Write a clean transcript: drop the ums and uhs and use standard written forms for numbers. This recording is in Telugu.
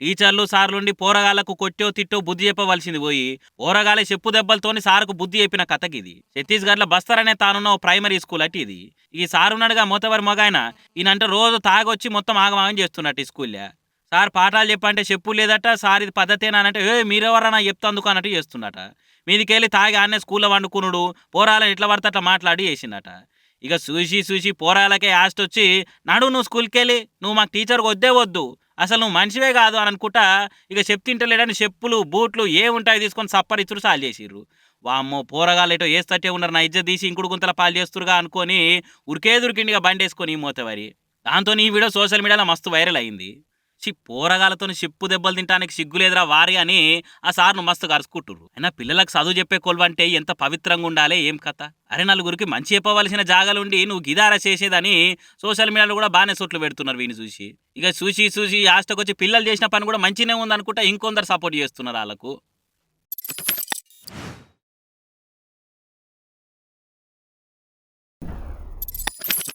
టీచర్లు సార్లుండి పోరగాళ్లకు కొట్టో తిట్టో బుద్ధి చెప్పవలసింది పోయి పోరగాలే చెప్పు దెబ్బలతోని సార్కు బుద్ధి చెప్పిన కథకిది. ఛత్తీస్గఢ్లో బస్తర్ అనే తానున్న ఓ ప్రైమరీ స్కూల్ అటు ఇది. ఈ సార్ ఉన్నాడుగా మోతవరి మగాయన, ఈయనంటే రోజు తాగొచ్చి మొత్తం ఆగమాగం చేస్తున్నట్టు ఈ స్కూల్లో. సార్ పాఠాలు చెప్పంటే చెప్పు లేదట. సార్ ఇది పద్ధతేనా అంటే మీరెవరన్నా చెప్తందుకు అన్నట్టు చేస్తున్నట. మీదికెళ్ళి తాగి ఆన్నే స్కూల్లో వండుకునుడు, పోరాలని ఎట్లా పడితే అట్లా మాట్లాడి చేసిండట. ఇక చూసి చూసి పోరాలకే యాస్టొచ్చి, నడు నువ్వు స్కూల్కెళ్ళి, నువ్వు మాకు టీచర్కి వద్దే వద్దు, అసలు నువ్వు మనిషివే కాదు అని అనుకుంటా ఇక చెప్తింటలేడని చెప్పులు బూట్లు ఏముంటాయి తీసుకొని సప్పరిచ్చుడు సాలు చేసిర్రు. వామ్మో పోరగాళ్ళు ఎటో వేస్తట్టే ఉన్నారు, నా ఇజ్జత్ తీసి ఇంకుడు గుంతల పాలు చేస్తురుగా అనుకొని ఉరికే దొరికిండిగా బండేసుకొని ఈ మోతవరి. దాంతో ఈ వీడియో సోషల్ మీడియాలో మస్తు వైరల్ అయింది. పోరగాలతోని చెప్పు దెబ్బలు తింటానికి సిగ్గులేదురా వారి అని ఆ సార్ను మస్తు కరుచుకుంటుర్రు. అయినా పిల్లలకు చదువు చెప్పే కొలువంటే ఎంత పవిత్రంగా ఉండాలి ఏం కథ. అరే నలుగురికి మంచి చెప్పవలసిన జాగాలుండి నువ్వు గిదారా చేసేదని సోషల్ మీడియాలో కూడా బాగానే సొట్లు పెడుతున్నారు వీని చూసి. ఇక చూసి చూసి ఆస్టకొచ్చి పిల్లలు చేసిన పని కూడా మంచినే ఉందనుకుంటా ఇంకొందరు సపోర్ట్ చేస్తున్నారు వాళ్ళకు.